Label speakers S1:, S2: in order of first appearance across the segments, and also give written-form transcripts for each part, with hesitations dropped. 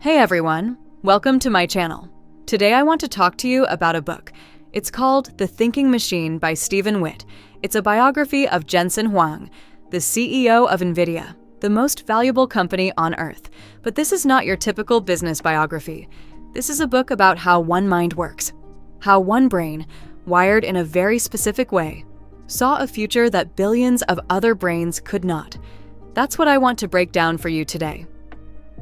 S1: Hey everyone, welcome to my channel. Today I want to talk to you about a book. It's called The Thinking Machine by Stephen Witt. It's a biography of Jensen Huang, the CEO of NVIDIA, the most valuable company on earth. But this is not your typical business biography. This is a book about how one mind works, how one brain, wired in a very specific way, saw a future that billions of other brains could not. That's what I want to break down for you today.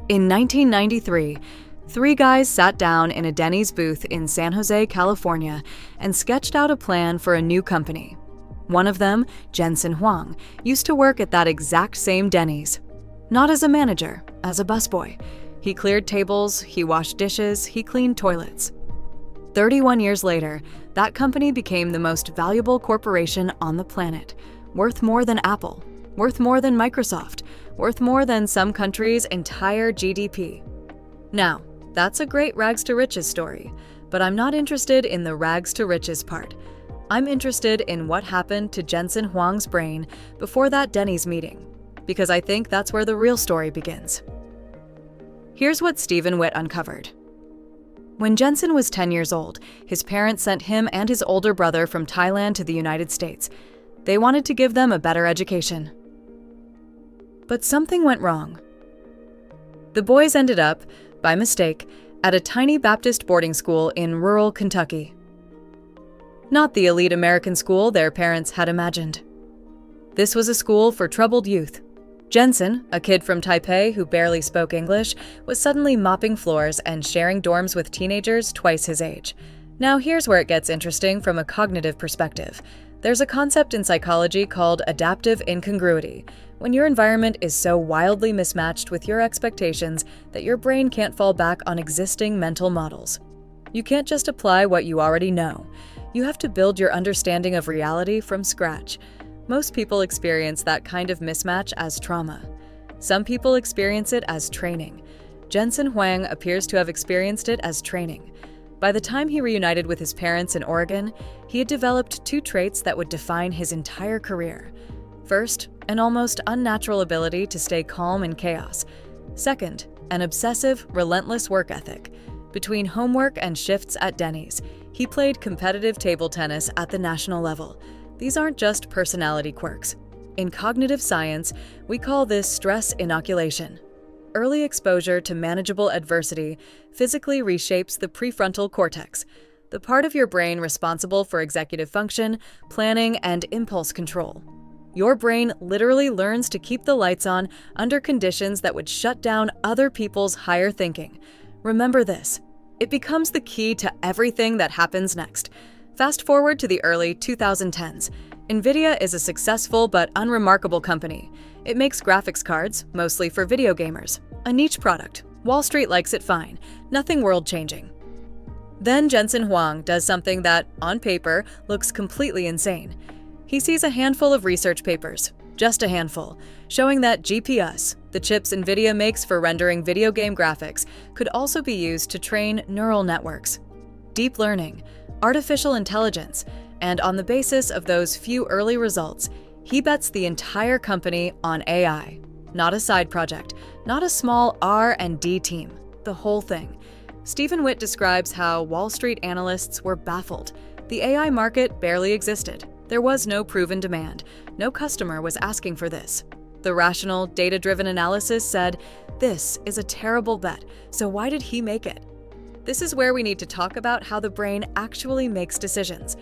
S1: In 1993, three guys sat down in a Denny's booth in San Jose, California, and sketched out a plan for a new company. One of them, Jensen Huang, used to work at that exact same Denny's. Not as a manager, as a busboy. He cleared tables, he washed dishes, he cleaned toilets. 31 years later, that company became the most valuable corporation on the planet, worth more than Apple, worth more than Microsoft, worth more than some countries' entire GDP. Now, that's a great rags to riches story, but I'm not interested in the rags to riches part. I'm interested in what happened to Jensen Huang's brain before that Denny's meeting, because I think that's where the real story begins. Here's what Stephen Witt uncovered. When Jensen was 10 years old, his parents sent him and his older brother from Thailand to the United States. They wanted to give them a better education. But something went wrong. The boys ended up, by mistake, at a tiny Baptist boarding school in rural Kentucky. Not the elite American school their parents had imagined. This was a school for troubled youth. Jensen, a kid from Taipei who barely spoke English, was suddenly mopping floors and sharing dorms with teenagers twice his age. Now here's where it gets interesting from a cognitive perspective. There's a concept in psychology called adaptive incongruity, when your environment is so wildly mismatched with your expectations that your brain can't fall back on existing mental models. You can't just apply what you already know. You have to build your understanding of reality from scratch. Most people experience that kind of mismatch as trauma. Some people experience it as training. Jensen Huang appears to have experienced it as training. By the time he reunited with his parents in Oregon, he had developed two traits that would define his entire career. First, an almost unnatural ability to stay calm in chaos. Second, an obsessive, relentless work ethic. Between homework and shifts at Denny's, he played competitive table tennis at the national level. These aren't just personality quirks. In cognitive science, we call this stress inoculation. Early exposure to manageable adversity physically reshapes the prefrontal cortex, the part of your brain responsible for executive function, planning, and impulse control. Your brain literally learns to keep the lights on under conditions that would shut down other people's higher thinking. Remember this. It becomes the key to everything that happens next. Fast forward to the early 2010s. NVIDIA is a successful but unremarkable company. It makes graphics cards, mostly for video gamers. A niche product. Wall Street likes it fine. Nothing world-changing. Then Jensen Huang does something that, on paper, looks completely insane. He sees a handful of research papers, just a handful, showing that GPUs, the chips NVIDIA makes for rendering video game graphics, could also be used to train neural networks. Deep learning, artificial intelligence, and on the basis of those few early results, he bets the entire company on AI. Not a side project, not a small R&D team, the whole thing. Stephen Witt describes how Wall Street analysts were baffled. The AI market barely existed. There was no proven demand. No customer was asking for this. The rational, data-driven analysis said, "This is a terrible bet, so why did he make it?" This is where we need to talk about how the brain actually makes decisions.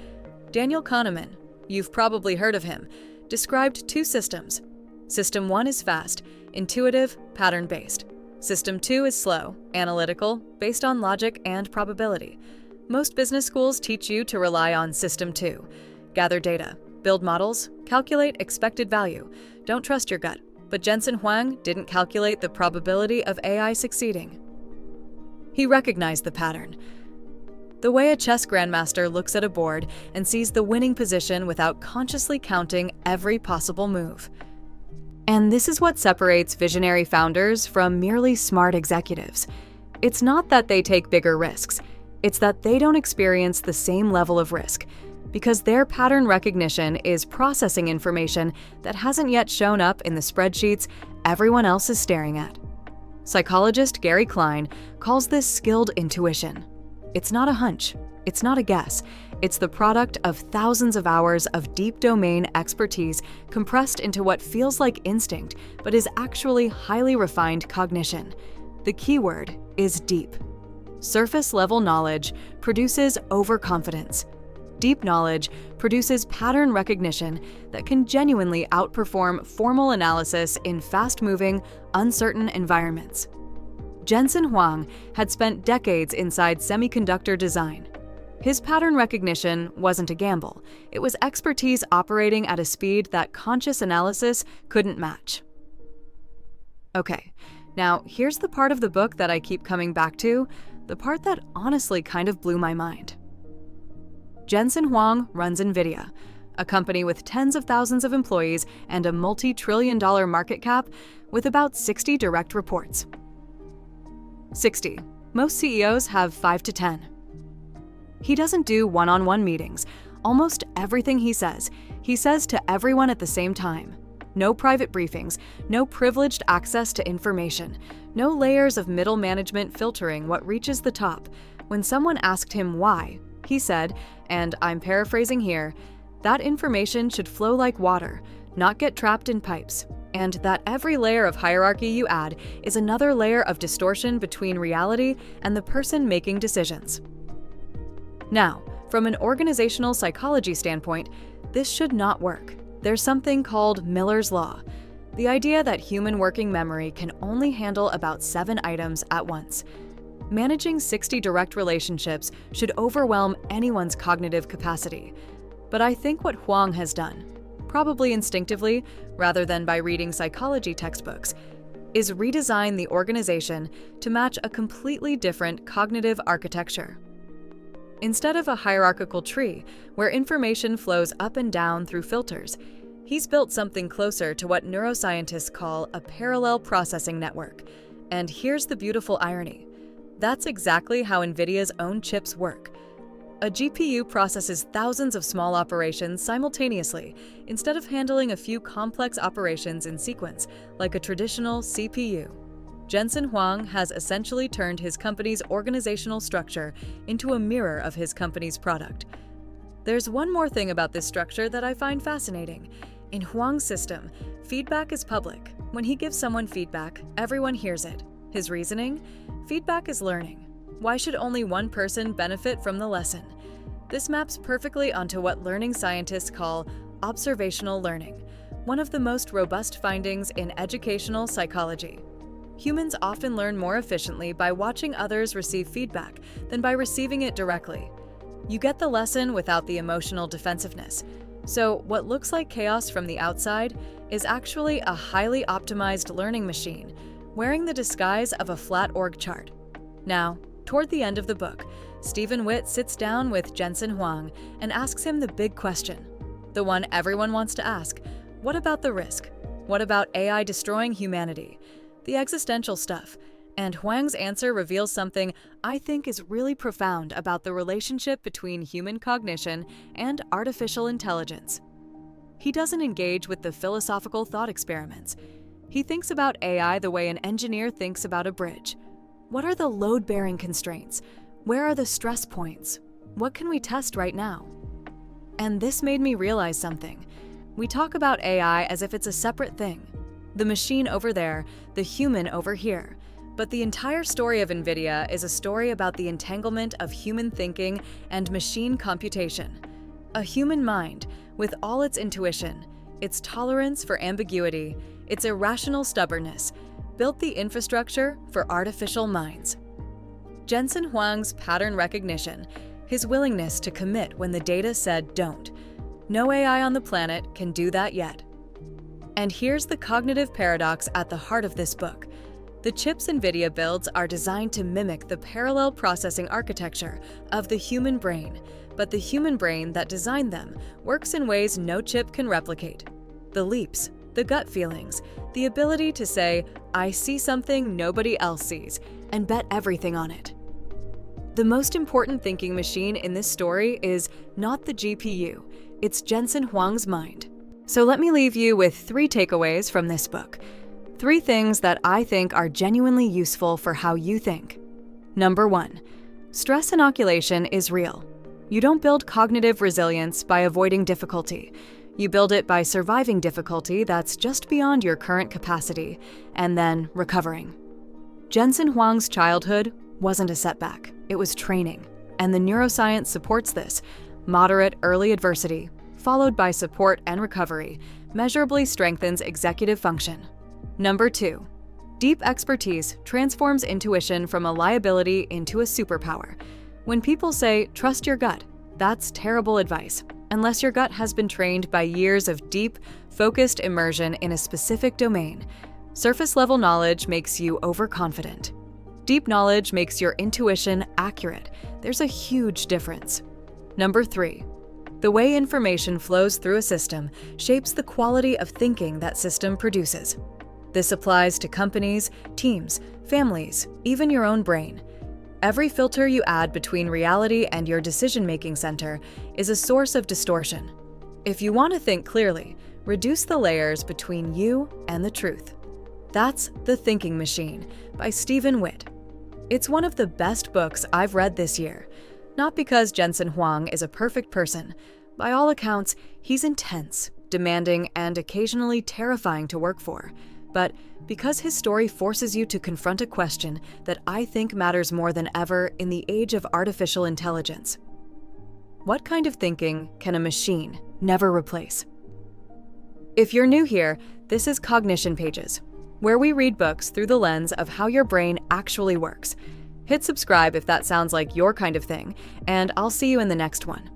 S1: Daniel Kahneman, you've probably heard of him, described two systems. System 1 is fast, intuitive, pattern-based. System 2 is slow, analytical, based on logic and probability. Most business schools teach you to rely on System 2. Gather data, build models, calculate expected value. Don't trust your gut. But Jensen Huang didn't calculate the probability of AI succeeding. He recognized the pattern. The way a chess grandmaster looks at a board and sees the winning position without consciously counting every possible move. And this is what separates visionary founders from merely smart executives. It's not that they take bigger risks. It's that they don't experience the same level of risk, because their pattern recognition is processing information that hasn't yet shown up in the spreadsheets everyone else is staring at. Psychologist Gary Klein calls this skilled intuition. It's not a hunch. It's not a guess. It's the product of thousands of hours of deep domain expertise compressed into what feels like instinct, but is actually highly refined cognition. The keyword is deep. Surface-level knowledge produces overconfidence. Deep knowledge produces pattern recognition that can genuinely outperform formal analysis in fast-moving, uncertain environments. Jensen Huang had spent decades inside semiconductor design. His pattern recognition wasn't a gamble. It was expertise operating at a speed that conscious analysis couldn't match. Okay, now here's the part of the book that I keep coming back to, the part that honestly kind of blew my mind. Jensen Huang runs NVIDIA, a company with tens of thousands of employees and a multi-trillion-dollar market cap with about 60 direct reports. 60. Most CEOs have 5 to 10. He doesn't do one-on-one meetings. Almost everything he says to everyone at the same time. No private briefings, no privileged access to information, no layers of middle management filtering what reaches the top. When someone asked him why, he said, and I'm paraphrasing here, that information should flow like water, not get trapped in pipes, and that every layer of hierarchy you add is another layer of distortion between reality and the person making decisions. Now, from an organizational psychology standpoint, this should not work. There's something called Miller's Law, the idea that human working memory can only handle about 7 items at once. Managing 60 direct relationships should overwhelm anyone's cognitive capacity. But I think what Huang has done, probably instinctively rather than by reading psychology textbooks, is redesign the organization to match a completely different cognitive architecture. Instead of a hierarchical tree where information flows up and down through filters, he's built something closer to what neuroscientists call a parallel processing network. And here's the beautiful irony. That's exactly how NVIDIA's own chips work. A GPU processes thousands of small operations simultaneously instead of handling a few complex operations in sequence like a traditional CPU. Jensen Huang has essentially turned his company's organizational structure into a mirror of his company's product. There's one more thing about this structure that I find fascinating. In Huang's system, feedback is public. When he gives someone feedback, everyone hears it. His reasoning? Feedback is learning. Why should only one person benefit from the lesson? This maps perfectly onto what learning scientists call observational learning, one of the most robust findings in educational psychology. Humans often learn more efficiently by watching others receive feedback than by receiving it directly. You get the lesson without the emotional defensiveness. So what looks like chaos from the outside is actually a highly optimized learning machine, wearing the disguise of a flat org chart. Now, toward the end of the book, Stephen Witt sits down with Jensen Huang and asks him the big question, the one everyone wants to ask: what about the risk? What about AI destroying humanity? The existential stuff. And Huang's answer reveals something I think is really profound about the relationship between human cognition and artificial intelligence. He doesn't engage with the philosophical thought experiments. He thinks about AI the way an engineer thinks about a bridge. What are the load-bearing constraints? Where are the stress points? What can we test right now? And this made me realize something. We talk about AI as if it's a separate thing. The machine over there, the human over here. But the entire story of NVIDIA is a story about the entanglement of human thinking and machine computation. A human mind, with all its intuition, its tolerance for ambiguity, its irrational stubbornness, built the infrastructure for artificial minds. Jensen Huang's pattern recognition, his willingness to commit when the data said don't. No AI on the planet can do that yet. And here's the cognitive paradox at the heart of this book. The chips NVIDIA builds are designed to mimic the parallel processing architecture of the human brain, but the human brain that designed them works in ways no chip can replicate. The leaps, the gut feelings, the ability to say, I see something nobody else sees, and bet everything on it. The most important thinking machine in this story is not the GPU, it's Jensen Huang's mind. So let me leave you with 3 takeaways from this book. 3 things that I think are genuinely useful for how you think. Number 1. Stress inoculation is real. You don't build cognitive resilience by avoiding difficulty. You build it by surviving difficulty that's just beyond your current capacity, and then recovering. Jensen Huang's childhood wasn't a setback, it was training, and the neuroscience supports this. Moderate early adversity, followed by support and recovery, measurably strengthens executive function. Number 2. Deep expertise transforms intuition from a liability into a superpower. When people say, trust your gut, that's terrible advice, unless your gut has been trained by years of deep, focused immersion in a specific domain. Surface-level knowledge makes you overconfident. Deep knowledge makes your intuition accurate. There's a huge difference. Number 3. The way information flows through a system shapes the quality of thinking that system produces. This applies to companies, teams, families, even your own brain. Every filter you add between reality and your decision-making center is a source of distortion. If you want to think clearly, reduce the layers between you and the truth. That's The Thinking Machine by Stephen Witt. It's one of the best books I've read this year. Not because Jensen Huang is a perfect person. By all accounts, he's intense, demanding, and occasionally terrifying to work for. But because his story forces you to confront a question that I think matters more than ever in the age of artificial intelligence. What kind of thinking can a machine never replace? If you're new here, this is Cognition Pages, where we read books through the lens of how your brain actually works. Hit subscribe if that sounds like your kind of thing, and I'll see you in the next one.